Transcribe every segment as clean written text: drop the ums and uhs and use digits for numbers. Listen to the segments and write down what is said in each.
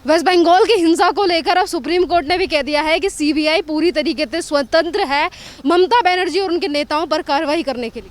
Waste Bengal की हिंसा को लेकर अब सुप्रीम कोर्ट ने भी कह दिया है कि सीबीआई पूरी तरीके से स्वतंत्र है ममता बनर्जी और उनके नेताओं पर कार्रवाई करने के लिए।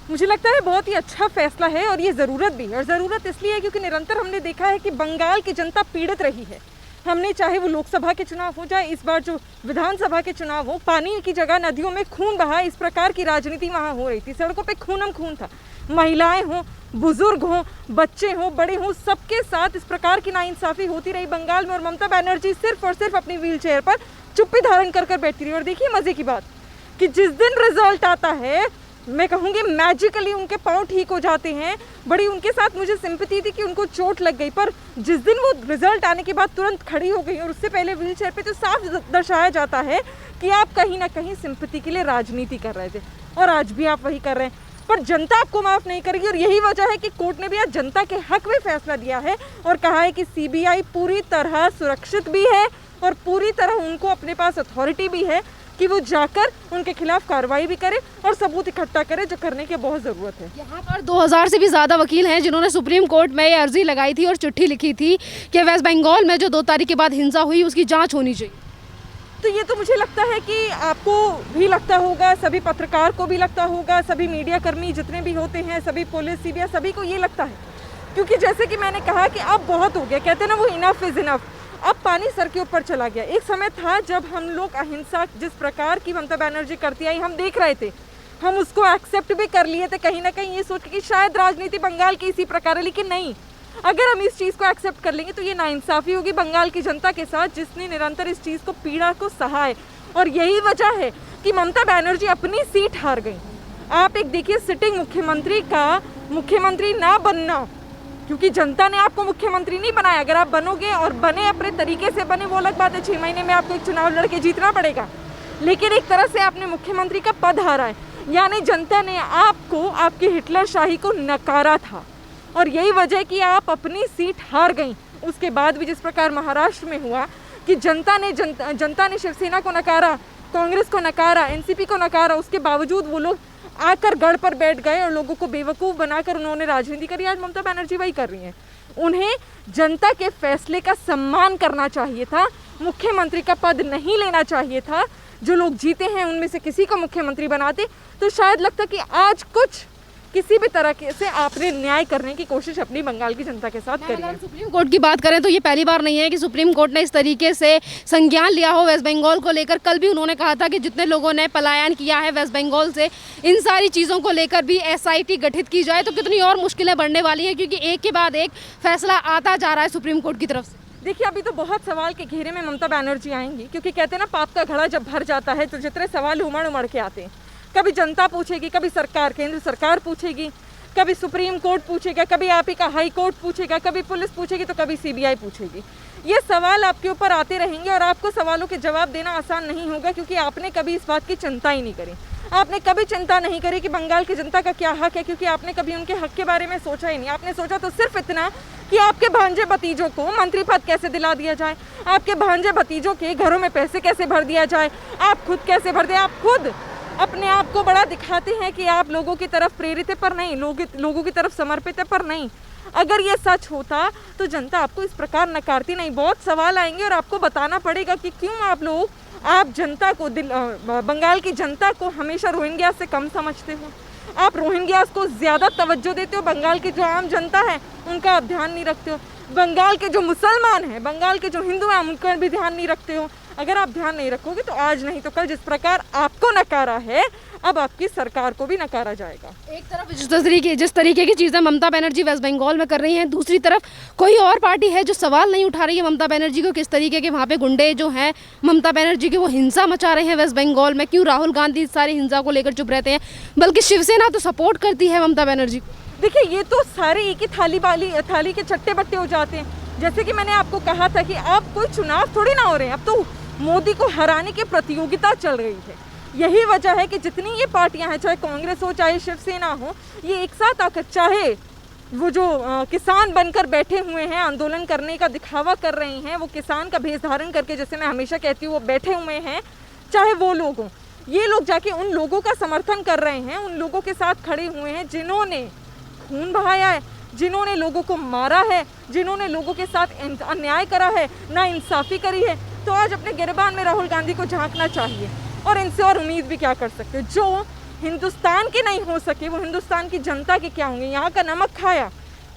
मुझे लगता है बहुत ही अच्छा फैसला है और ये ज़रूरत भी है। और ज़रूरत इसलिए है क्योंकि निरंतर हमने देखा है कि बंगाल की जनता पीड़ित रही है। हमने चाहे वो लोकसभा के चुनाव हो जाए इस बार जो विधानसभा के चुनाव हो, पानी की जगह नदियों में खून बहा, इस प्रकार की राजनीति वहाँ हो रही थी। सड़कों पे खूनम खून था। महिलाएं हों, बुजुर्ग हों, बच्चे हों, बड़े हों, सबके साथ इस प्रकार की नाइंसाफ़ी होती रही बंगाल में। और ममता बनर्जी सिर्फ और सिर्फ अपनी व्हील चेयर पर चुप्पी धारण कर कर बैठती रही। और देखिए मज़े की बात कि जिस दिन रिजल्ट आता है, मैं कहूँगी मैजिकली उनके पाँव ठीक हो जाते हैं। बड़ी उनके साथ मुझे सिंपैथी थी कि उनको चोट लग गई, पर जिस दिन वो रिजल्ट आने के बाद तुरंत खड़ी हो गई और उससे पहले व्हील चेयर पे, तो साफ दर्शाया जाता है कि आप कहीं ना कहीं सिंपैथी के लिए राजनीति कर रहे थे और आज भी आप वही कर रहे हैं। पर जनता आपको माफ़ नहीं करेगी और यही वजह है कि कोर्ट ने भी आज जनता के हक में फैसला दिया है और कहा है कि सीबीआई पूरी तरह सुरक्षित भी है और पूरी तरह उनको अपने पास अथॉरिटी भी है कि वो जाकर उनके खिलाफ कार्रवाई भी करे और सबूत इकट्ठा करे, जो करने की बहुत ज़रूरत है। यहाँ पर 2000 से भी ज़्यादा वकील हैं जिन्होंने सुप्रीम कोर्ट में ये अर्जी लगाई थी और चिट्ठी लिखी थी कि वेस्ट बंगाल में जो 2 तारीख के बाद हिंसा हुई उसकी जाँच होनी चाहिए। तो ये तो मुझे लगता है कि आपको भी लगता होगा, सभी पत्रकार को भी लगता होगा, सभी मीडिया कर्मी जितने भी होते हैं, सभी पुलिस सीबीआई सभी को ये लगता है, क्योंकि जैसे कि मैंने कहा कि अब बहुत हो गया। कहते हैं ना वो इनफ इज़ इनफ। अब पानी सर के ऊपर चला गया। एक समय था जब हम लोग अहिंसा जिस प्रकार की ममता बनर्जी करती आई हम देख रहे थे, हम उसको एक्सेप्ट भी कर लिए थे कहीं ना कहीं ये सोच के कि शायद राजनीति बंगाल की इसी प्रकार है। लेकिन नहीं, अगर हम इस चीज़ को एक्सेप्ट कर लेंगे तो ये नाइंसाफ़ी होगी बंगाल की जनता के साथ, जिसने निरंतर इस चीज़ को पीड़ा को सहा है। और यही वजह है कि ममता बनर्जी अपनी सीट हार गई। आप एक देखिए, सिटिंग मुख्यमंत्री का मुख्यमंत्री ना बनना, क्योंकि जनता ने आपको मुख्यमंत्री नहीं बनाया। अगर आप बनोगे और बने अपने तरीके से बने, वो अलग बात है, 6 महीने में आपको एक चुनाव लड़के जीतना पड़ेगा, लेकिन एक तरह से आपने मुख्यमंत्री का पद हारा है। यानी जनता ने आपको, आपकी हिटलर शाही को नकारा था और यही वजह कि आप अपनी सीट हार गई। उसके बाद भी जिस प्रकार महाराष्ट्र में हुआ कि जनता ने शिवसेना को नकारा, कांग्रेस को नकारा, एनसीपी को नकारा, उसके बावजूद वो लोग आकर गढ़ पर बैठ गए और लोगों को बेवकूफ़ बनाकर उन्होंने राजनीति करी। आज ममता बनर्जी वही कर रही हैं। उन्हें जनता के फैसले का सम्मान करना चाहिए था, मुख्यमंत्री का पद नहीं लेना चाहिए था। जो लोग जीते हैं उनमें से किसी को मुख्यमंत्री बनाते तो शायद लगता कि आज कुछ किसी भी तरह से आपने न्याय करने की कोशिश अपनी बंगाल की जनता के साथ करी है। सुप्रीम कोर्ट की बात करें तो ये पहली बार नहीं है कि सुप्रीम कोर्ट ने इस तरीके से संज्ञान लिया हो वेस्ट बंगाल को लेकर। कल भी उन्होंने कहा था कि जितने लोगों ने पलायन किया है वेस्ट बंगाल से, इन सारी चीज़ों को लेकर भी एसआईटी गठित की जाए तो कितनी और मुश्किलें बढ़ने वाली हैं, क्योंकि एक के बाद एक फैसला आता जा रहा है सुप्रीम कोर्ट की तरफ से। देखिए, अभी तो बहुत सवाल के घेरे में ममता बनर्जी आएंगी, क्योंकि कहते हैं ना पाप का घड़ा जब भर जाता है तो जितने सवाल उमड़ उमड़ के आते हैं। कभी जनता पूछेगी, कभी सरकार, केंद्र सरकार पूछेगी, कभी सुप्रीम कोर्ट पूछेगा, कभी आप ही का हाई कोर्ट पूछेगा, कभी पुलिस पूछेगी, तो कभी सीबीआई पूछेगी। ये सवाल आपके ऊपर आते रहेंगे और आपको सवालों के जवाब देना आसान नहीं होगा, क्योंकि आपने कभी इस बात की चिंता ही नहीं करी। आपने कभी चिंता नहीं करी कि बंगाल की जनता का क्या हक है, क्योंकि आपने कभी उनके हक के बारे में सोचा ही नहीं। आपने सोचा तो सिर्फ इतना कि आपके भांजे भतीजों को मंत्री पद कैसे दिला दिया जाए, आपके भांजे भतीजों के घरों में पैसे कैसे भर दिया जाए, आप खुद कैसे भर दें। आप खुद अपने आप को बड़ा दिखाते हैं कि आप लोगों की तरफ प्रेरित है, पर नहीं, लोगों की तरफ समर्पित है, पर नहीं। अगर ये सच होता तो जनता आपको इस प्रकार नकारती नहीं। बहुत सवाल आएंगे और आपको बताना पड़ेगा कि क्यों आप जनता को, बंगाल की जनता को हमेशा रोहिंग्या से कम समझते हो। आप रोहिंग्यास को ज़्यादा तवज्जो देते हो, बंगाल की जो आम जनता है उनका आप ध्यान नहीं रखते हो। बंगाल के जो मुसलमान हैं, बंगाल के जो हिंदू हैं, उनका भी ध्यान नहीं रखते हो। अगर आप ध्यान नहीं रखोगे तो आज नहीं तो कल जिस प्रकार आपको नकारा है, अब आपकी सरकार को भी नकारा जाएगा। एक तरफ जिस तरीके की चीज़ें ममता बनर्जी वेस्ट बंगाल में कर रही हैं, दूसरी तरफ कोई और पार्टी है जो सवाल नहीं उठा रही है ममता बनर्जी को, किस तरीके के वहाँ पे गुंडे जो हैं ममता बनर्जी के वो हिंसा मचा रहे हैं वेस्ट बंगाल में। क्यों राहुल गांधी इस सारी हिंसा को लेकर चुप रहते हैं, बल्कि शिवसेना तो सपोर्ट करती है ममता बनर्जी को। देखिए, ये तो सारे एक ही थाली के चट्टे बट्टे हो जाते हैं। जैसे कि मैंने आपको कहा था कि अब कोई चुनाव थोड़ी ना हो रहे हैं, अब तो मोदी को हराने की प्रतियोगिता चल रही है। यही वजह है कि जितनी ये पार्टियां हैं, चाहे कांग्रेस हो चाहे शिवसेना हो, ये एक साथ आकर, चाहे वो जो किसान बनकर बैठे हुए हैं, आंदोलन करने का दिखावा कर रहे हैं, वो किसान का भेष धारण करके, जैसे मैं हमेशा कहती हूँ, वो बैठे हुए हैं, चाहे वो लोग हों, ये लोग जाके उन लोगों का समर्थन कर रहे हैं, उन लोगों के साथ खड़े हुए हैं जिन्होंने खून बहाया है, जिन्होंने लोगों को मारा है, जिन्होंने लोगों के साथ अन्याय करा है, ना इंसाफी करी है, तो आज अपने गिरबान में राहुल गांधी को झांकना चाहिए। और इनसे और उम्मीद भी क्या कर सकते? जो हिंदुस्तान के नहीं हो सके वो हिंदुस्तान की जनता के क्या होंगे? यहाँ का नमक खाया,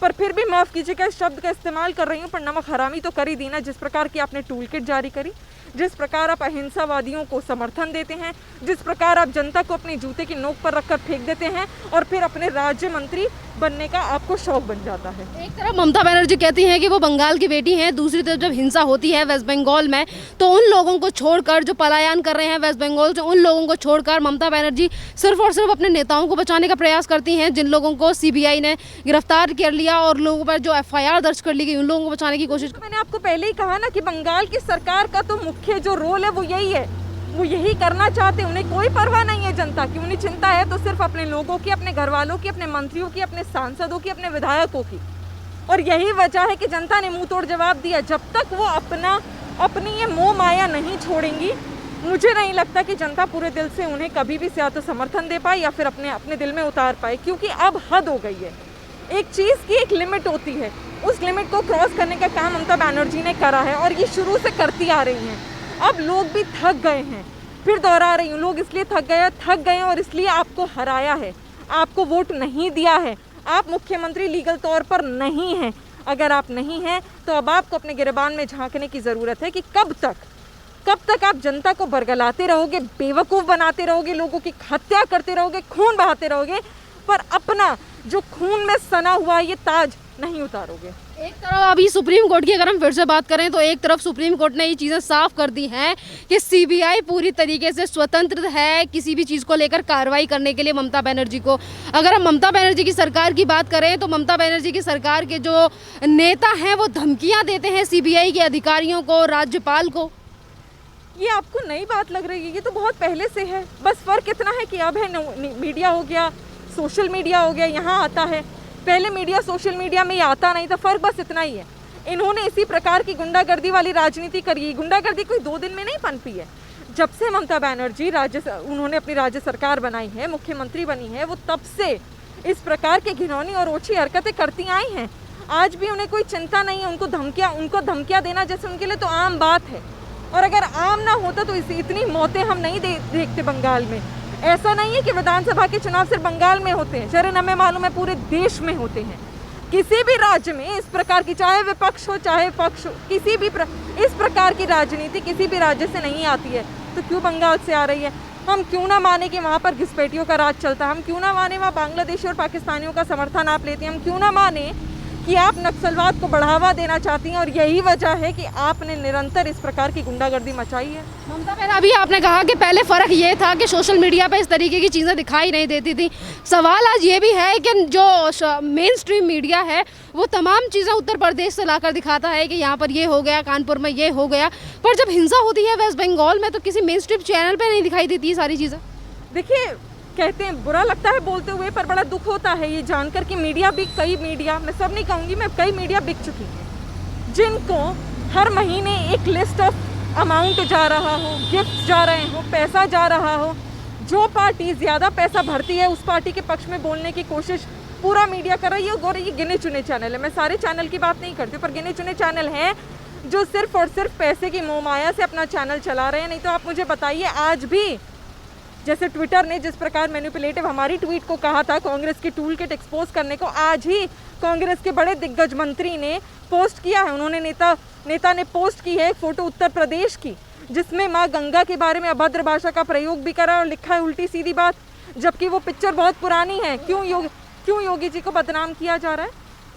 पर फिर भी माफ़ कीजिएगा इस शब्द का इस्तेमाल कर रही हूँ, पर नमक हरामी तो कर ही दी ना। जिस प्रकार की आपने टूल किट जारी करी, जिस प्रकार आप अहिंसावादियों को समर्थन देते हैं, जिस प्रकार आप जनता को अपने जूते की नोक पर रखकर फेंक देते हैं और फिर अपने राज्य मंत्री बनने का आपको शौक बन जाता है। एक तरफ ममता बनर्जी कहती हैं कि वो बंगाल की बेटी हैं, दूसरी तरफ जब हिंसा होती है वेस्ट बंगाल में तो उन लोगों को छोड़कर, जो पलायन कर रहे हैं वेस्ट बंगाल से, उन लोगों को छोड़कर ममता बनर्जी सिर्फ और सिर्फ अपने नेताओं को बचाने का प्रयास करती हैं, जिन लोगों को सीबीआई ने गिरफ्तार कर लिया और लोगों पर जो एफआईआर दर्ज कर ली गई, उन लोगों को बचाने की कोशिश। तो मैंने आपको पहले ही कहा ना कि बंगाल की सरकार का तो मुख्य जो रोल है वो यही है, वो यही करना चाहते हैं। उन्हें कोई परवाह नहीं है जनता की, उन्हें चिंता है तो सिर्फ अपने लोगों की, अपने घर वालों की, अपने मंत्रियों की, अपने सांसदों की, अपने विधायकों की। और यही वजह है कि जनता ने मुंह तोड़ जवाब दिया। जब तक वो अपनी ये मोह माया नहीं छोड़ेंगी, मुझे नहीं लगता कि जनता पूरे दिल से उन्हें कभी भी या तो समर्थन दे पाए या फिर अपने दिल में उतार पाए, क्योंकि अब हद हो गई है। एक चीज़ की एक लिमिट होती है, उस लिमिट को क्रॉस करने का काम ममता बनर्जी ने करा है और ये शुरू से करती आ रही हैं। अब लोग भी थक गए हैं, फिर दोहरा रही हूँ, लोग इसलिए थक गए हैं और इसलिए आपको हराया है, आपको वोट नहीं दिया है। आप मुख्यमंत्री लीगल तौर पर नहीं हैं। अगर आप नहीं हैं तो अब आपको अपने गिरबान में झांकने की ज़रूरत है कि कब तक आप जनता को बरगलाते रहोगे, बेवकूफ़ बनाते रहोगे, लोगों की हत्या करते रहोगे, खून बहाते रहोगे, पर अपना जो खून में सना हुआ ये ताज नहीं उतारोगे। एक तरफ अभी सुप्रीम कोर्ट की अगर हम फिर से बात करें तो एक तरफ सुप्रीम कोर्ट ने ये चीज़ें साफ कर दी हैं कि सीबीआई पूरी तरीके से स्वतंत्र है किसी भी चीज़ को लेकर कार्रवाई करने के लिए ममता बनर्जी को। अगर हम ममता बनर्जी की सरकार की बात करें तो ममता बनर्जी की सरकार के जो नेता हैं वो धमकियां देते हैं सीबीआई के अधिकारियों को, राज्यपाल को। ये आपको नई बात लग रही है, ये तो बहुत पहले से है। बस फ़र्क इतना है कि अब है मीडिया हो गया, सोशल मीडिया हो गया, यहाँ आता है। पहले मीडिया सोशल मीडिया में ये आता नहीं था, फ़र्क बस इतना ही है। इन्होंने इसी प्रकार की गुंडागर्दी वाली राजनीति करी। गुंडागर्दी कोई 2 दिन में नहीं पनपी है। जब से ममता बनर्जी उन्होंने अपनी राज्य सरकार बनाई है, मुख्यमंत्री बनी है, वो तब से इस प्रकार की घिनौनी और ओछी हरकतें करती आई हैं। आज भी उन्हें कोई चिंता नहीं है। उनको धमकियाँ देना जैसे उनके लिए तो आम बात है। और अगर आम ना होता तो इतनी मौतें हम नहीं देखते बंगाल में। ऐसा नहीं है कि विधानसभा के चुनाव सिर्फ बंगाल में होते हैं, शरण हमें मालूम है पूरे देश में होते हैं। किसी भी राज्य में इस प्रकार की, चाहे विपक्ष हो चाहे पक्ष हो, इस प्रकार की राजनीति किसी भी राज्य से नहीं आती है। तो क्यों बंगाल से आ रही है? हम क्यों ना माने कि वहाँ पर घुसपैठियों का राज चलता है, हम क्यों ना माने वहाँ बांग्लादेशी और पाकिस्तानियों का समर्थन आप लेते हैं, हम क्यों ना माने कि आप नक्सलवाद को बढ़ावा देना चाहती हैं। और यही वजह है कि आपने निरंतर इस प्रकार की गुंडागर्दी मचाई है। ममता बहन, अभी आपने कहा कि पहले फ़र्क ये था कि सोशल मीडिया पे इस तरीके की चीज़ें दिखाई नहीं देती थी। सवाल आज ये भी है कि जो मेन स्ट्रीम मीडिया है वो तमाम चीज़ें उत्तर प्रदेश से लाकर दिखाता है कि यहाँ पर ये हो गया, कानपुर में ये हो गया, पर जब हिंसा होती है वेस्ट बंगाल में तो किसी मेन स्ट्रीम चैनल पर नहीं दिखाई देती ये सारी चीज़ें। देखिए, कहते हैं बुरा लगता है बोलते हुए, पर बड़ा दुख होता है ये जानकर कि कई मीडिया, मैं सब नहीं कहूँगी, मैं कई मीडिया बिक चुकी हैं, जिनको हर महीने एक लिस्ट ऑफ अमाउंट जा रहा हो, गिफ्ट जा रहे हो, पैसा जा रहा हो। जो पार्टी ज़्यादा पैसा भरती है उस पार्टी के पक्ष में बोलने की कोशिश पूरा मीडिया कर रही है। और ये गिने चुने चैनल है, मैं सारे चैनल की बात नहीं करती, पर गिने चुने चैनल हैं जो सिर्फ और सिर्फ पैसे की मोहमाया से अपना चैनल चला रहे हैं। नहीं तो आप मुझे बताइए, आज भी जैसे ट्विटर ने जिस प्रकार मैनिपुलेटिव हमारी ट्वीट को कहा था कांग्रेस की टूल किट एक्सपोज करने को, आज ही कांग्रेस के बड़े दिग्गज मंत्री ने पोस्ट किया है। उन्होंने नेता ने पोस्ट की है एक फ़ोटो उत्तर प्रदेश की, जिसमें माँ गंगा के बारे में अभद्र भाषा का प्रयोग भी करा और लिखा है उल्टी सीधी बात, जबकि वो पिक्चर बहुत पुरानी है। क्यों योगी जी को बदनाम किया जा रहा है?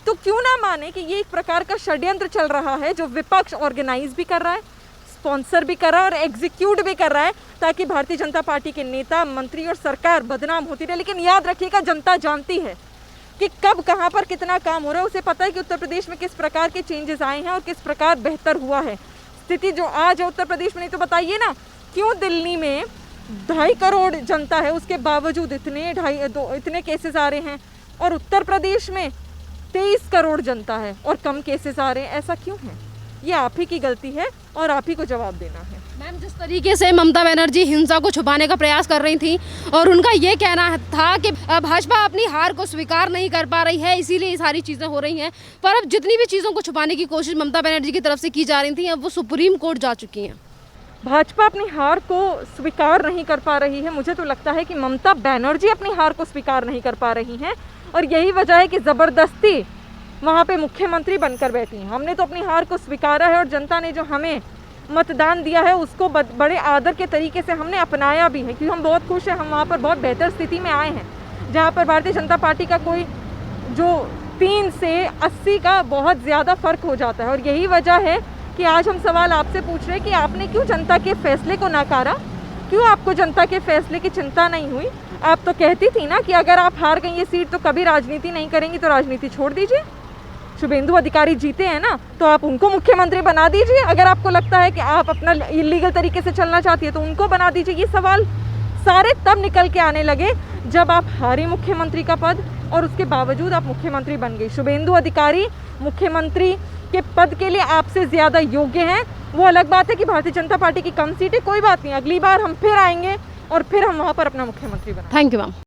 तो क्यों ना माने कि ये एक प्रकार का षड्यंत्र चल रहा है जो विपक्ष ऑर्गेनाइज भी कर रहा है, स्पॉन्सर भी कर रहा है और एग्जीक्यूट भी कर रहा है, ताकि भारतीय जनता पार्टी के नेता, मंत्री और सरकार बदनाम होती रहे। लेकिन याद रखिएगा, जनता जानती है कि कब कहाँ पर कितना काम हो रहा है। उसे पता है कि उत्तर प्रदेश में किस प्रकार के चेंजेस आए हैं और किस प्रकार बेहतर हुआ है। स्थिति जो आज है उत्तर प्रदेश में, नहीं तो बताइए ना, क्यों दिल्ली में 2.5 करोड़ जनता है उसके बावजूद इतने केसेस आ रहे हैं, और उत्तर प्रदेश में 23 करोड़ जनता है और कम केसेस आ रहे हैं? ऐसा क्यों है? ये आप ही की गलती है और आप ही को जवाब देना है। मैम, जिस तरीके से ममता बनर्जी हिंसा को छुपाने का प्रयास कर रही थी और उनका ये कहना था कि भाजपा अपनी हार को स्वीकार नहीं कर पा रही है, इसीलिए ये सारी चीज़ें हो रही हैं, पर अब जितनी भी चीज़ों को छुपाने की कोशिश ममता बनर्जी की तरफ से की जा रही थी, अब वो सुप्रीम कोर्ट जा चुकी हैं। भाजपा अपनी हार को स्वीकार नहीं कर पा रही है। मुझे तो लगता है कि ममता बनर्जी अपनी हार को स्वीकार नहीं कर पा रही हैं और यही वजह है कि ज़बरदस्ती वहाँ पे मुख्यमंत्री बनकर बैठी हैं। हमने तो अपनी हार को स्वीकारा है और जनता ने जो हमें मतदान दिया है उसको बड़े आदर के तरीके से हमने अपनाया भी है, क्योंकि हम बहुत खुश हैं। हम वहाँ पर बहुत बेहतर स्थिति में आए हैं, जहाँ पर भारतीय जनता पार्टी का कोई जो 3 से 80 का बहुत ज़्यादा फ़र्क हो जाता है। और यही वजह है कि आज हम सवाल आपसे पूछ रहे हैं कि आपने क्यों जनता के फैसले को नकारा, क्यों आपको जनता के फैसले की चिंता नहीं हुई। आप तो कहती थी ना कि अगर आप हार गई ये सीट तो कभी राजनीति नहीं करेंगी, तो राजनीति छोड़ दीजिए। शुभेंदु अधिकारी जीते हैं ना, तो आप उनको मुख्यमंत्री बना दीजिए। अगर आपको लगता है कि आप अपना इलीगल तरीके से चलना चाहती है तो उनको बना दीजिए। ये सवाल सारे तब निकल के आने लगे जब आप हारे मुख्यमंत्री का पद और उसके बावजूद आप मुख्यमंत्री बन गई। शुभेंदु अधिकारी मुख्यमंत्री के पद के लिए आपसे ज़्यादा योग्य हैं। वो अलग बात है कि भारतीय जनता पार्टी की कम सीटें, कोई बात नहीं, अगली बार हम फिर आएंगे और फिर हम वहाँ पर अपना मुख्यमंत्री बनाएंगे। Thank you ma'am.